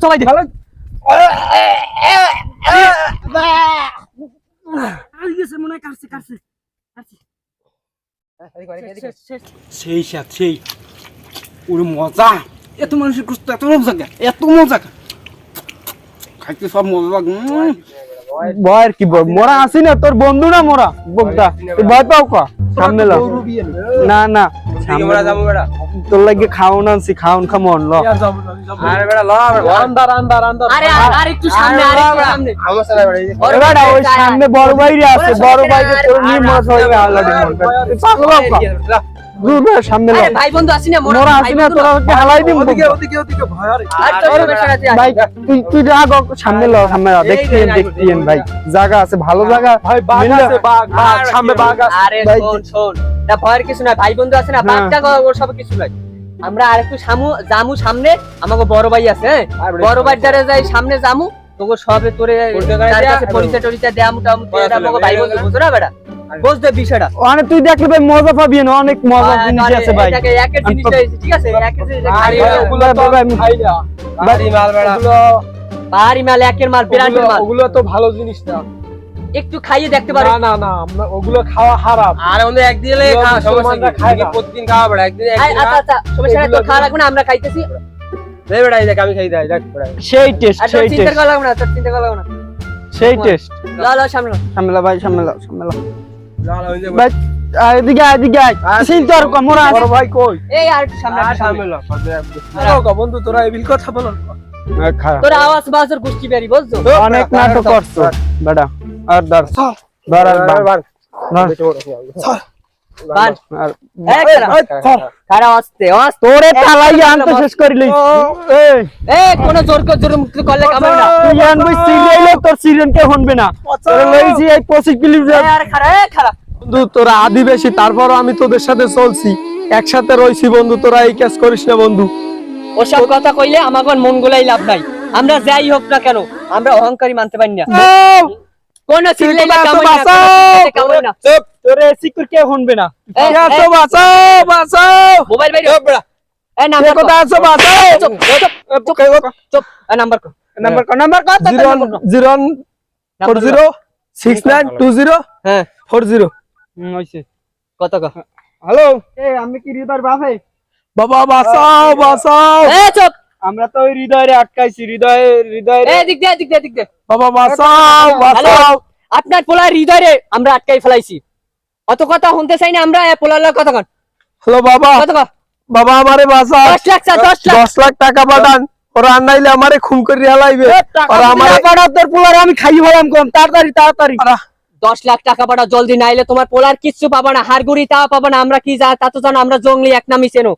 সবাই দেখ মনে হয় কাটছে কাটছে সেই সাথ সেই ওরে মজা এত মানুষের কষ্ট এত মজা খাইতে সব মজা ভয়ের কি বল মোরা আসি না তোর বন্ধু না মোরা বকদা তুই ভয় পাও কা সামনে ল না না আমরা যাবো বেটা তোর লাগে খাওন আনছি খাওন খামন ল আরে বেটা ল আন্দার আরে একটু সামনে সমস্যা নাই বেটা ওই সামনে বড় ভাইরে আছে বড় ভাইকে তোর নি মজ হইবে আলাদা মন তুই পাগল কা দুবে সামনে ল আরে ভাই বন্ধু আসি না মোরা আসি না তোরাকে হালাই দিম ওদিকে ভয় আরে ভাই তুই রাগ সামনে ল দেখতেন ভাই জায়গা আছে ভালো জায়গা ভাই বাঘ আছে বাঘ সামনে বাঘ আছে আরে শোন না ভয়ের কিছু না ভাই বন্ধু আছে না বাঘটা ওর সব কিছু নাই আমরা আরেকটু জামু সামনে আমাগো বড় ভাই আছে বড় ভাই দ্বারা যাই সামনে জামু তোগো সবে তোরে তার কাছে পরিচয় দেয়ামু টামু আমাগো ভাই বন্ধু বুঝছ না বেটা বুঝ দে বিষয়টা মানে তুই দেখলে ভাই মজা পাবি না অনেক মজা জিনিস আছে ভাই এটাকে একের জিনিসটা ঠিক আছে একের জিনিস আরে ওগুলো তো ভাই খাই না বাড়ি মাল বেটা বাড়ি মাল একের মাল ব্র্যান্ডের মাল ওগুলো তো ভালো জিনিস না একটু খাইয়ে দেখতে পারো না না আমরা ওগুলো খাওয়া হারাম আরে ওদের এক দিলে খাওয়া সমস্যা খাই প্রতিদিন খাওয়া বেটা একদিন আচ্ছা সমস্যা নাই তো খাওয়া লাগবে না আমরা খাইতেছি রে বেটা এই দেখ আমি খাই দেখ বেটা সেই টেস্ট চিন্তা করা লাগবে না চিন্তা করা লাগবে না সেই টেস্ট লা সামলা ভাই সামলা ভাই এদিকে চিন্তা আর মোরা বড় ভাই কই এই আর সামলা বন্ধু তোরা এই বিল কথা বল তোরা আওয়াজ বাজার গুষ্টি বেরি বুঝছো অনেক নাটক করছো বেটা আর ধর বান খারাপ আসতে তোরে তালাই আনতে শেষ করিলি এই কোন জোর মুক্ত করলে কামাই না তুই আনবি সিরিয়াল তোর সিরিয়াল কে হনবে না তোরে লইছি এই 25 কিলোমিটার আরে খারাপ বন্ধু তোরা আদিবাসী তারপরও আমি তোদের সাথে চলছি একসাথে রইছি বন্ধু তোরা এই কাজ করিস না বন্ধু ওসব কথা কইলে আমাগো মন গোলাই লাভ নাই আমরা যাই হোক না কেন আমরা অহংকারী মানতে পারি না কোন সিরিয়াল কামাই না চুপ তোরে সিকিউর কে হনবে না তো বাঁচাও মোবাইল বাইরে বড়া এই নাম্বার কত আছে বাঁচাও চুপ নাম্বার কো 0406920 হ্যাঁ 40 হইছে কত ক হ্যালো এই আমি কি হৃদয়ের বাপে বাবা বাঁচাও এই চুপ আমরা তো ওই হৃদয়ে আটকাইছি হৃদয়ে এই দিক দে বাবা বাঁচাও আপনার পোলার হৃদয়ে আমরা আটকাই ফেলাইছি অত কথা শুনতে চাই না আমরা পোলার কথা কন হ্যালো বাবা কত ক বাবা আমারে বাঁচাও 10 লাখ টাকা পাঠান ওরা আনাইলে আমারে খুন করে হালাইবে আর আমারে পাঠার তোর পোলার আমি খাই হলাম কম তাড়াতাড়ি 10 লাখ টাকা পাঠা জলদি নাইলে তোমার পোলার কিচ্ছু পাবা না হাড়গুড়ি তা পাবা না আমরা কি তা তো জানো আমরা জঙ্গলি এক নামই চেনো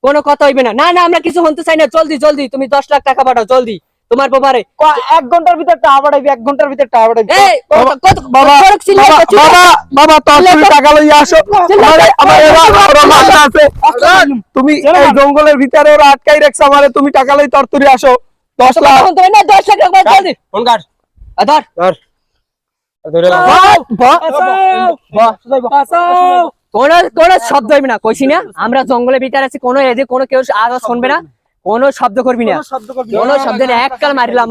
কোনো কথা হইবে না না আমরা কিছু শুনতে চাই না জলদি তুমি 10 লাখ টাকা পাঠাও জলদি তোমার বাবারে 1 ঘন্টার ভিতর টাকা পাঠাইবি 1 ঘন্টার ভিতর টাকা পাঠাইবি এই বাবা তুমি টাকা লই আসো আমার মাথা আছে তুমি এই জঙ্গলের ভিতরে ওরা আটকাই রাখছ আমারে তুমি টাকা লই তরতুরি আসো 10 লাখ না 10 লাখ টাকা জলদি ফোন কাট ধর কোন শব্দ হইবে না কইছি না আমরা জঙ্গলের ভিতরে আছি কোনো কেউ আওয়াজ শুনবে না কোনো শব্দ করবি না কোনো শব্দ না এককাল মারিলাম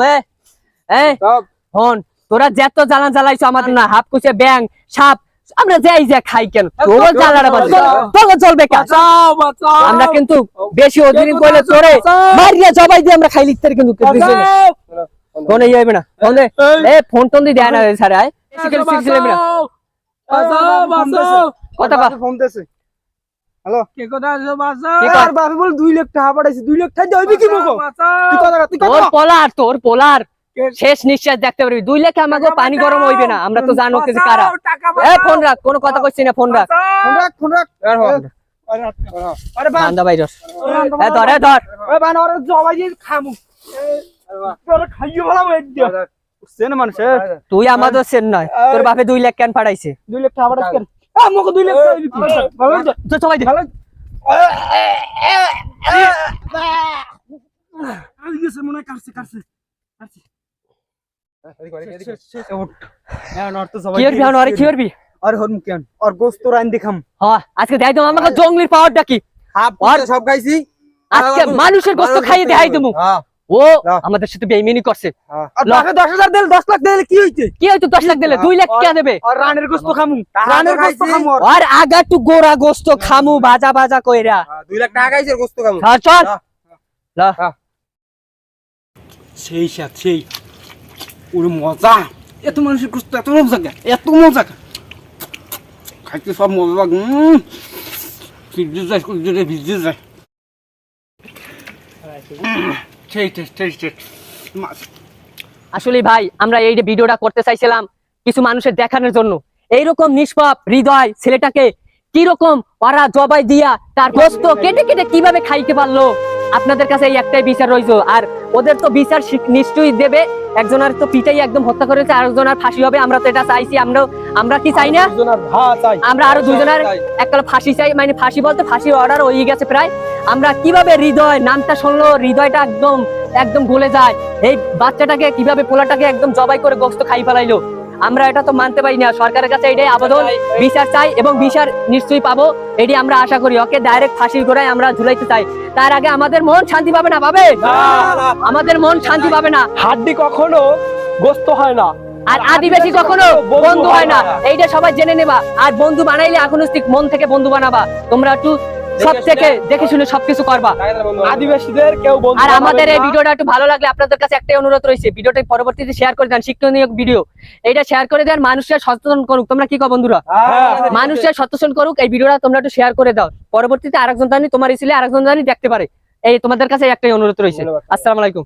হন তোরা যত জ্বালাইছো আমাদের না হাফ কুচে ব্যাং সাপ আমরা যাই খাই কেন তোর জ্বালাটা বাজে তোর চলবে আমরা কিন্তু বেশি অধীন করলে তোরে মারিয়া জবাই দিয়ে আমরা খাই লিখতে কিন্তু কোন ইয়ে হইবে না ফোন টোন দিয়ে দেয় না স্যার আয় হ্যালো কে কথা আছে বাসা বাপে বল 2 লাখ টাকা পাঠাইছি 2 লাখ টাকা হইবে কি মগো তুই কথা তোর পোলার শেষ নিঃশ্বাস দেখতে পারবি 2 লাখে আমাগো পানি গরম হইবে না আমরা তো জানো কিছু কারা ফোন রাখ কোনো কথা কইছিস না ফোন রাখ আরে বান্দা ভাইরাস ধর ওই বান ওরে জবাই দিয়ে খামু তোর খাইও ভালো হইছে সেন মানুষ তুই আমাদের সেন নয় তোর বাপে 2 লাখ কেন পাঠাইছে 2 লাখ টাকা পাঠাইছে কেন আমাকে 2 লাখ টাকা সবাই ভালো আমি গেছে মনে কাটছে কি করবি আর হরম কেন আর গোশত রাইন দেখাম হ্যাঁ আজকে দেখাই দাও আমাকে জঙ্গলির পাওয়ারটা কি আর সব খাইছি আজকে মানুষের গোশত খাইয়ে দেখাই দেবো ও আমাদের সাথে বেইমানি করছে। আর 10,000 দিলে 10 লাখ দিলে কি হইছে? কি হয়তো 10 লাখ দিলে 2 লাখ টাকা দেবে। আর রানের গোস্ত খামু, রানের গোস্ত খামু। আর আগা টু গোরা গোস্ত খামু ভাজা ভাজা কইরা। 2 লাখ টাকা খাইছে গোস্ত খামু। হ্যাঁ চল লা সেই শাক সেই ওরে মজা, এত মানুষের গোস্ত এত মজা কে, এত মজা কে, খাইতে সব মজা লাগে। ভিজে যায়, ভিজে যায়। সেই টেস্ট মাছ। আসলে ভাই আমরা এই যে ভিডিওটা করতে চাইছিলাম কিছু মানুষের দেখানোর জন্য, এইরকম নিষ্পাপ হৃদয় ছেলেটাকে কিরকম ওরা জবাই দিয়া তার গোস্ত কেটে কেটে কিভাবে খাইতে পারলো। আপনাদের কাছে এই একটাই বিচার রইছে, আর ওদের তো বিচার নিশ্চয়ই দেবে। একজনের তো পিটাই একদম হত্যা করেছে, আরেকজনের ফাঁসি হবে। আমরা তো এটা চাইছি, আমরা কি চাই না? আমরা আরো দুজনের একটা ফাঁসি চাই, মানে ফাঁসি বলতে ফাঁসি অর্ডার হয়ে গেছে প্রায়। আমরা কিভাবে হৃদয় নামটা শুনলো হৃদয়টা একদম একদম গলে যায়। এই বাচ্চাটাকে কিভাবে পোলাটাকে একদম জবাই করে গোস্ত খাই ফেলাইলো। আমরা এটা তো মানতে পারি না। সরকারের কাছে এটাই আবেদন, বিচার চাই এবং বিচার নিশ্চয়ই পাবো, এটি আমরা আশা করি। ওকে ডাইরেক্ট ফাঁসির গোড়ায় আমরা ঝুলাইতে চাই। তার আগে আমাদের মন শান্তি পাবে না, পাবে আমাদের মন শান্তি পাবে না। হাড্ডি কখনো গোস্ত হয় না, আর আদিবাসী কখনো বন্ধু হয় না, এইটা সবাই জেনে নেবা। আর বন্ধু বানাইলে আগুনস্তিক মন থেকে বন্ধু বানাবা। তোমরা একটু সব থেকে দেখে শুনে সবকিছু করবা। আদিবাসীদের কেউ বন্ধু আর আমাদের এই বানাবে না। ভিডিওটা একটু ভালো লাগলে আপনাদের কাছে একটাই অনুরোধ রয়েছে, ভিডিওটা পরবর্তীতে শেয়ার করে দেন। শিক্ষণীয় ভিডিও এইটা শেয়ার করে দেন, মানুষের সচেতন করুক। তোমরা কি কও বন্ধুরা? মানুষের সচেতন করুক এই ভিডিওটা, তোমরা একটু শেয়ার করে দাও। পরবর্তীতে আরেকজন জানি তোমার ছেলে আরেকজন জানি দেখতে পারে। এই তোমাদের কাছে একটাই অনুরোধ রয়েছে। আসসালামু আলাইকুম।